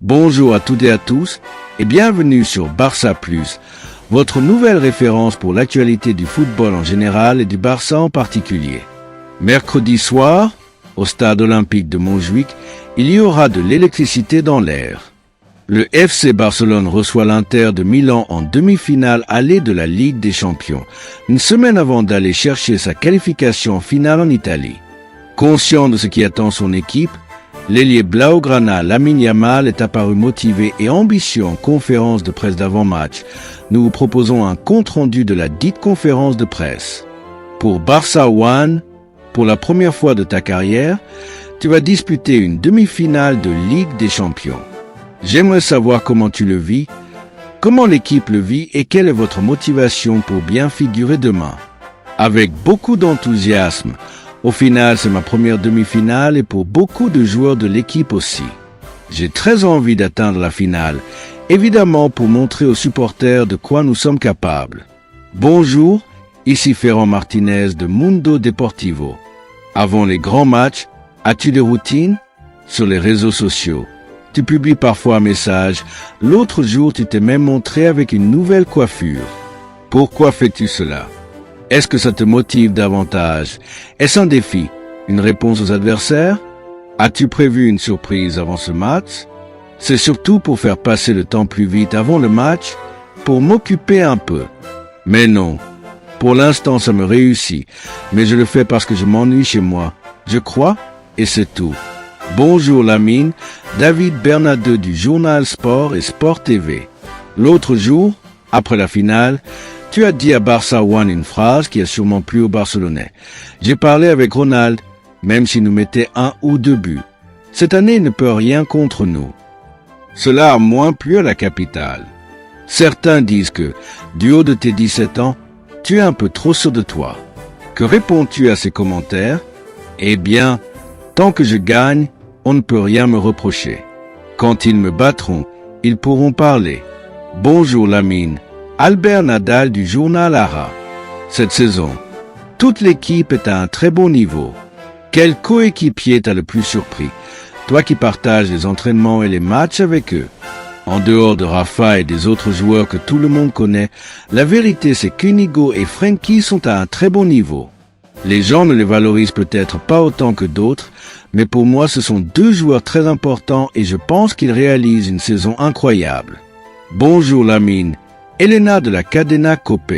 Bonjour à toutes et à tous et bienvenue sur Barça Plus, votre nouvelle référence pour l'actualité du football en général et du Barça en particulier. Mercredi soir, au stade olympique de Montjuïc, il y aura de l'électricité dans l'air. Le FC Barcelone reçoit l'Inter de Milan en demi-finale allée de la Ligue des Champions, une semaine avant d'aller chercher sa qualification finale en Italie. Conscient de ce qui attend son équipe, l'ailier Blaugrana Lamine Yamal est apparu motivé et ambitieux en conférence de presse d'avant-match. Nous vous proposons un compte-rendu de la dite conférence de presse. Pour Barça One, pour la première fois de ta carrière, tu vas disputer une demi-finale de Ligue des Champions. J'aimerais savoir comment tu le vis, comment l'équipe le vit et quelle est votre motivation pour bien figurer demain. Avec beaucoup d'enthousiasme, au final c'est ma première demi-finale et pour beaucoup de joueurs de l'équipe aussi. J'ai très envie d'atteindre la finale, évidemment pour montrer aux supporters de quoi nous sommes capables. Bonjour, ici Ferran Martinez de Mundo Deportivo. Avant les grands matchs, as-tu des routines? Sur les réseaux sociaux, tu publies parfois un message. L'autre jour, tu t'es même montré avec une nouvelle coiffure. Pourquoi fais-tu cela? Est-ce que ça te motive davantage? Est-ce un défi? Une réponse aux adversaires? As-tu prévu une surprise avant ce match? C'est surtout pour faire passer le temps plus vite avant le match, pour m'occuper un peu. Mais non. Pour l'instant, ça me réussit, mais je le fais parce que je m'ennuie chez moi. Je crois, et c'est tout. Bonjour Lamine, David Bernadeu du journal Sport et Sport TV. L'autre jour, après la finale, tu as dit à Barça One une phrase qui a sûrement plu aux Barcelonais. J'ai parlé avec Ronald, même s'il nous mettait 1 ou 2 buts. Cette année, il ne peut rien contre nous. Cela a moins plu à la capitale. Certains disent que, du haut de tes 17 ans, tu es un peu trop sûr de toi. Que réponds-tu à ces commentaires? Eh bien, tant que je gagne, on ne peut rien me reprocher. Quand ils me battront, ils pourront parler. Bonjour Lamine, Albert Nadal du journal Ara. Cette saison, toute l'équipe est à un très bon niveau. Quel coéquipier t'a le plus surpris? Toi qui partages les entraînements et les matchs avec eux. En dehors de Rafa et des autres joueurs que tout le monde connaît, la vérité c'est qu'Inigo et Frenkie sont à un très bon niveau. Les gens ne les valorisent peut-être pas autant que d'autres, mais pour moi ce sont 2 joueurs très importants et je pense qu'ils réalisent une saison incroyable. Bonjour Lamine, Elena de la Cadena Cope.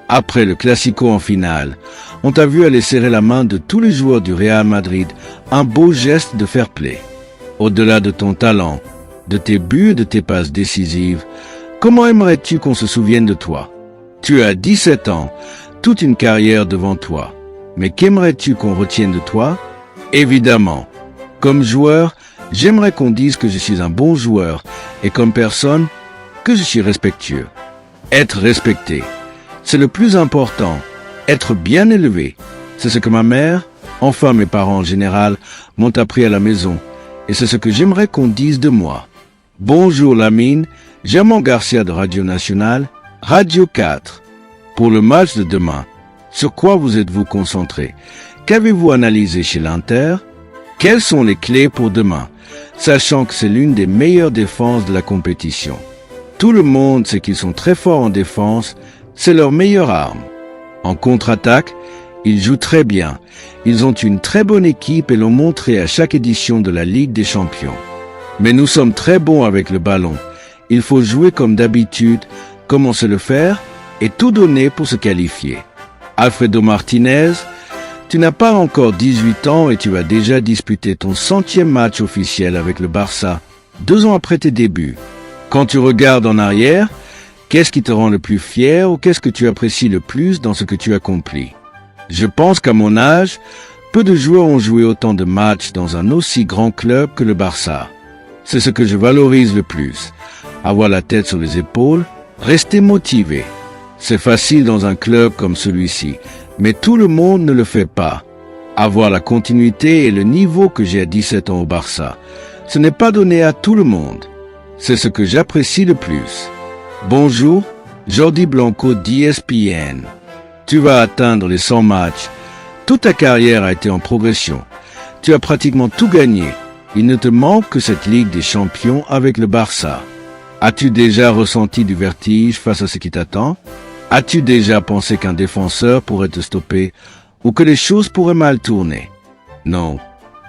Après le Classico en finale, on t'a vu aller serrer la main de tous les joueurs du Real Madrid, un beau geste de fair play. Au-delà de ton talent, de tes buts et de tes passes décisives, comment aimerais-tu qu'on se souvienne de toi? Tu as 17 ans, toute une carrière devant toi. Mais qu'aimerais-tu qu'on retienne de toi? Évidemment, comme joueur, j'aimerais qu'on dise que je suis un bon joueur et comme personne, que je suis respectueux. Être respecté, c'est le plus important. Être bien élevé, c'est ce que ma mère, enfin mes parents en général, m'ont appris à la maison et c'est ce que j'aimerais qu'on dise de moi. Bonjour Lamine, Germain Garcia de Radio Nationale, Radio 4. Pour le match de demain, sur quoi vous êtes-vous concentré? Qu'avez-vous analysé chez l'Inter? Quelles sont les clés pour demain, sachant que c'est l'une des meilleures défenses de la compétition? Tout le monde sait qu'ils sont très forts en défense, c'est leur meilleure arme. En contre-attaque, ils jouent très bien. Ils ont une très bonne équipe et l'ont montré à chaque édition de la Ligue des Champions. Mais nous sommes très bons avec le ballon. Il faut jouer comme d'habitude, comme on sait le faire, et tout donner pour se qualifier. Alfredo Martinez, tu n'as pas encore 18 ans et tu as déjà disputé ton 100e match officiel avec le Barça, 2 ans après tes débuts. Quand tu regardes en arrière, qu'est-ce qui te rend le plus fier ou qu'est-ce que tu apprécies le plus dans ce que tu accomplis? Je pense qu'à mon âge, peu de joueurs ont joué autant de matchs dans un aussi grand club que le Barça. C'est ce que je valorise le plus. Avoir la tête sur les épaules, rester motivé. C'est facile dans un club comme celui-ci, mais tout le monde ne le fait pas. Avoir la continuité et le niveau que j'ai à 17 ans au Barça, ce n'est pas donné à tout le monde. C'est ce que j'apprécie le plus. Bonjour, Jordi Blanco d'ESPN. Tu vas atteindre les 100 matchs. Toute ta carrière a été en progression. Tu as pratiquement tout gagné. Il ne te manque que cette Ligue des Champions avec le Barça. As-tu déjà ressenti du vertige face à ce qui t'attend? As-tu déjà pensé qu'un défenseur pourrait te stopper ou que les choses pourraient mal tourner? Non.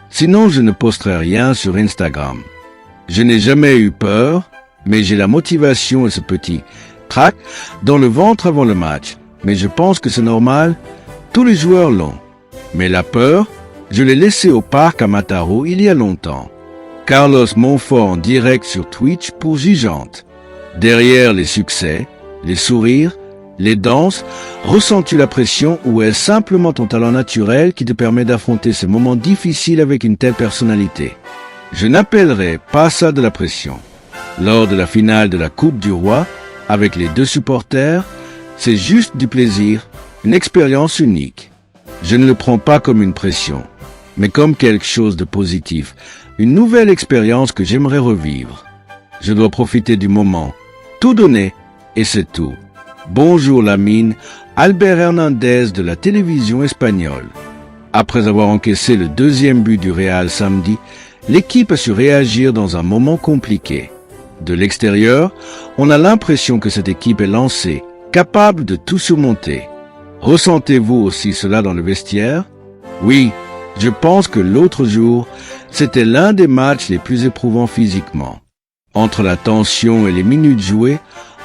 Sinon, je ne posterai rien sur Instagram. Je n'ai jamais eu peur, mais j'ai la motivation et ce petit trac dans le ventre avant le match. Mais je pense que c'est normal, tous les joueurs l'ont. Mais la peur, je l'ai laissée au parc à Mataro il y a longtemps. Carlos Monfort en direct sur Twitch pour Gigante. Derrière les succès, les sourires, les danses, ressens-tu la pression ou est-ce simplement ton talent naturel qui te permet d'affronter ces moments difficiles avec une telle personnalité? Je n'appellerai pas ça de la pression. Lors de la finale de la Coupe du Roi, avec les deux supporters, c'est juste du plaisir, une expérience unique. Je ne le prends pas comme une pression, mais comme quelque chose de positif, une nouvelle expérience que j'aimerais revivre. Je dois profiter du moment, tout donner, et c'est tout. Bonjour Lamine, Albert Hernandez de la télévision espagnole. Après avoir encaissé le deuxième but du Real samedi, l'équipe a su réagir dans un moment compliqué. De l'extérieur, on a l'impression que cette équipe est lancée, capable de tout surmonter. Ressentez-vous aussi cela dans le vestiaire? Oui, je pense que l'autre jour, c'était l'un des matchs les plus éprouvants physiquement. Entre la tension et les minutes jouées,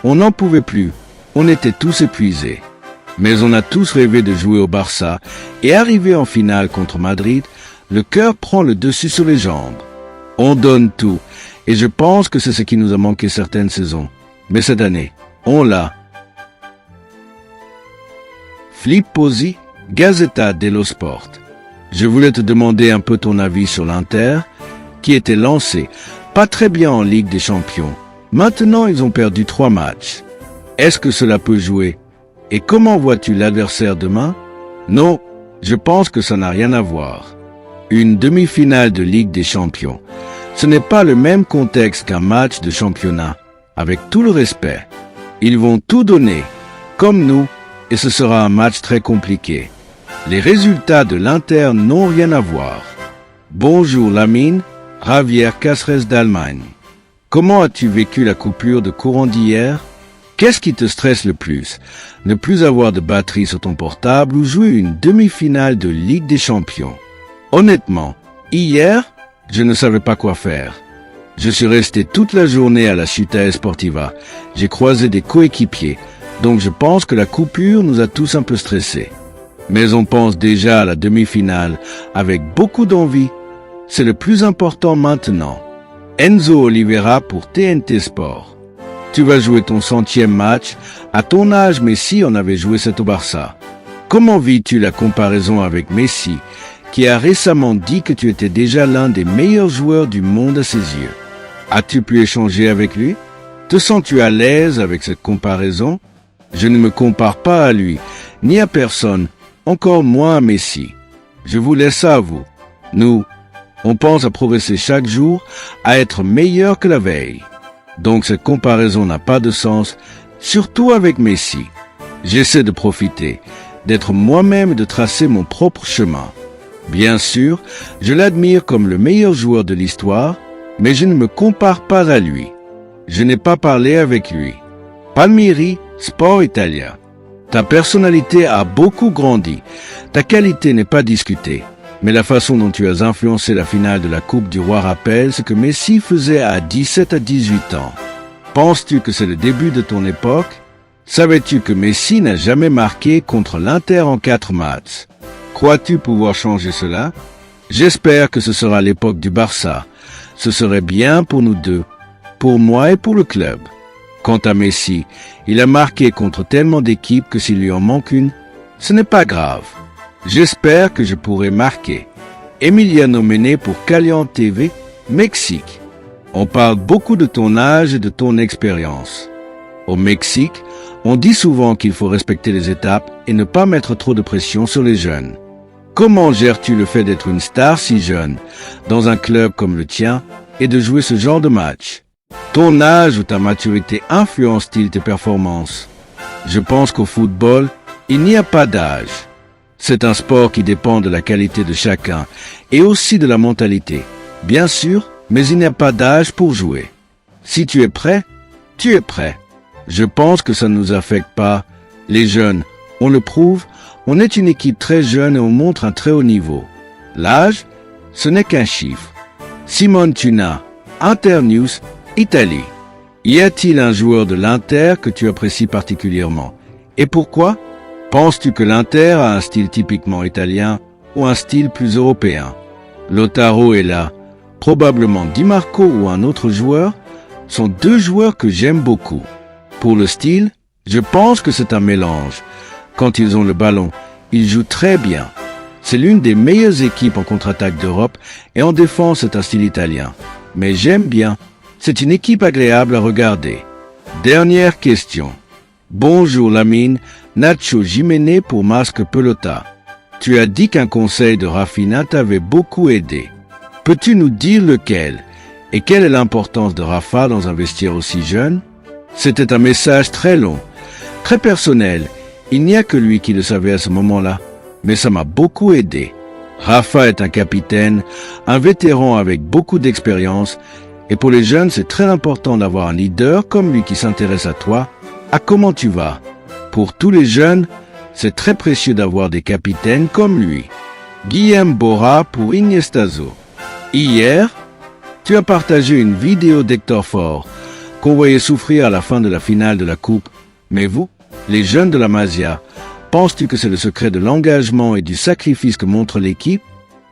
on n'en pouvait plus. On était tous épuisés. Mais on a tous rêvé de jouer au Barça et arriver en finale contre Madrid, le cœur prend le dessus sur les jambes. On donne tout et je pense que c'est ce qui nous a manqué certaines saisons. Mais cette année, on l'a. Flipposi, Gazzetta dello Sport. Je voulais te demander un peu ton avis sur l'Inter, qui était lancé, pas très bien en Ligue des Champions. Maintenant, ils ont perdu 3 matchs. Est-ce que cela peut jouer? Et comment vois-tu l'adversaire demain? Non, je pense que ça n'a rien à voir. Une demi-finale de Ligue des Champions, ce n'est pas le même contexte qu'un match de championnat, avec tout le respect. Ils vont tout donner, comme nous, et ce sera un match très compliqué. Les résultats de l'Inter n'ont rien à voir. Bonjour Lamine, Javier Cáceres d'Allemagne. Comment as-tu vécu la coupure de courant d'hier? Qu'est-ce qui te stresse le plus? Ne plus avoir de batterie sur ton portable ou jouer une demi-finale de Ligue des Champions? Honnêtement, hier, je ne savais pas quoi faire. Je suis resté toute la journée à la Città Esportiva. J'ai croisé des coéquipiers, donc je pense que la coupure nous a tous un peu stressés. Mais on pense déjà à la demi-finale avec beaucoup d'envie. C'est le plus important maintenant. Enzo Oliveira pour TNT Sport. Tu vas jouer ton 100e match. À ton âge, Messi en avait joué 7 au Barça. Comment vis-tu la comparaison avec Messi, qui a récemment dit que tu étais déjà l'un des meilleurs joueurs du monde à ses yeux? As-tu pu échanger avec lui? Te sens-tu à l'aise avec cette comparaison? Je ne me compare pas à lui, ni à personne, encore moins à Messi. Je vous laisse ça à vous. Nous, on pense à progresser chaque jour, à être meilleur que la veille. Donc cette comparaison n'a pas de sens, surtout avec Messi. J'essaie de profiter, d'être moi-même et de tracer mon propre chemin. Bien sûr, je l'admire comme le meilleur joueur de l'histoire, mais je ne me compare pas à lui. Je n'ai pas parlé avec lui. Palmieri, Sport Italia. Ta personnalité a beaucoup grandi. Ta qualité n'est pas discutée. Mais la façon dont tu as influencé la finale de la Coupe du Roi rappelle ce que Messi faisait à 17 à 18 ans. Penses-tu que c'est le début de ton époque? Savais-tu que Messi n'a jamais marqué contre l'Inter en 4 matchs? Crois-tu pouvoir changer cela? J'espère que ce sera l'époque du Barça. Ce serait bien pour nous deux, pour moi et pour le club. Quant à Messi, il a marqué contre tellement d'équipes que s'il lui en manque une, ce n'est pas grave. J'espère que je pourrai marquer. Emiliano Mené pour Calian TV, Mexique. On parle beaucoup de ton âge et de ton expérience. Au Mexique, on dit souvent qu'il faut respecter les étapes et ne pas mettre trop de pression sur les jeunes. Comment gères-tu le fait d'être une star si jeune, dans un club comme le tien, et de jouer ce genre de match? Ton âge ou ta maturité influence-t-il tes performances? Je pense qu'au football, il n'y a pas d'âge. C'est un sport qui dépend de la qualité de chacun et aussi de la mentalité. Bien sûr, mais il n'y a pas d'âge pour jouer. Si tu es prêt, tu es prêt. Je pense que ça ne nous affecte pas. Les jeunes, on le prouve, on est une équipe très jeune et on montre un très haut niveau. L'âge, ce n'est qu'un chiffre. Simone Tuna, Internews, Italie. Y a-t-il un joueur de l'Inter que tu apprécies particulièrement? Et pourquoi? Penses-tu que l'Inter a un style typiquement italien ou un style plus européen? Lautaro est là. Probablement Di Marco ou un autre joueur sont deux joueurs que j'aime beaucoup. Pour le style, je pense que c'est un mélange. Quand ils ont le ballon, ils jouent très bien. C'est l'une des meilleures équipes en contre-attaque d'Europe et en défense c'est un style italien. Mais j'aime bien. C'est une équipe agréable à regarder. Dernière question. Bonjour Lamine, Nacho Jiménez pour Masque Pelota. Tu as dit qu'un conseil de Rafinha t'avait beaucoup aidé. Peux-tu nous dire lequel? Et quelle est l'importance de Rafa dans un vestiaire aussi jeune? C'était un message très long, très personnel. Il n'y a que lui qui le savait à ce moment-là. Mais ça m'a beaucoup aidé. Rafa est un capitaine, un vétéran avec beaucoup d'expérience. Et pour les jeunes, c'est très important d'avoir un leader comme lui qui s'intéresse à toi, à comment tu vas. Pour tous les jeunes, c'est très précieux d'avoir des capitaines comme lui. Guillaume Bora pour Iniestazo. Hier, tu as partagé une vidéo d'Hector Ford qu'on voyait souffrir à la fin de la finale de la Coupe. Mais vous, les jeunes de la Masia, penses-tu que c'est le secret de l'engagement et du sacrifice que montre l'équipe?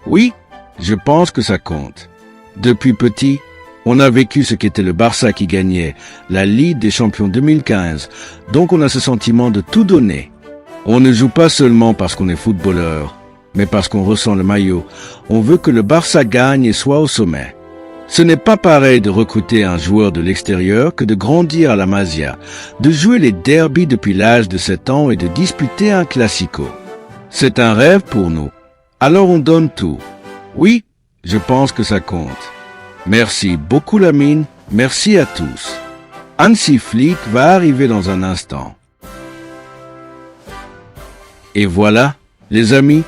Oui, je pense que ça compte. Depuis petit, on a vécu ce qu'était le Barça qui gagnait la Ligue des Champions 2015, donc on a ce sentiment de tout donner. On ne joue pas seulement parce qu'on est footballeur, mais parce qu'on ressent le maillot. On veut que le Barça gagne et soit au sommet. Ce n'est pas pareil de recruter un joueur de l'extérieur que de grandir à la Masia, de jouer les derbies depuis l'âge de 7 ans et de disputer un classico. C'est un rêve pour nous. Alors on donne tout. Oui, je pense que ça compte. Merci beaucoup Lamine, merci à tous. Hansi Flick va arriver dans un instant. Et voilà, les amis,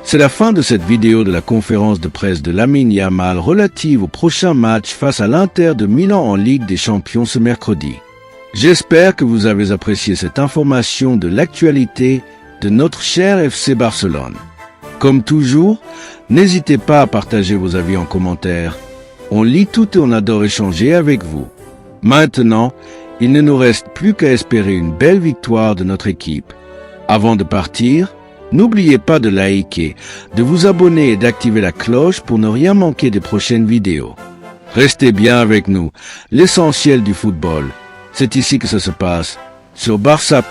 c'est la fin de cette vidéo de la conférence de presse de Lamine Yamal relative au prochain match face à l'Inter de Milan en Ligue des Champions ce mercredi. J'espère que vous avez apprécié cette information de l'actualité de notre cher FC Barcelone. Comme toujours, n'hésitez pas à partager vos avis en commentaire. On lit tout et on adore échanger avec vous. Maintenant, il ne nous reste plus qu'à espérer une belle victoire de notre équipe. Avant de partir, n'oubliez pas de liker, de vous abonner et d'activer la cloche pour ne rien manquer des prochaines vidéos. Restez bien avec nous, l'essentiel du football. C'est ici que ça se passe, sur Barça+.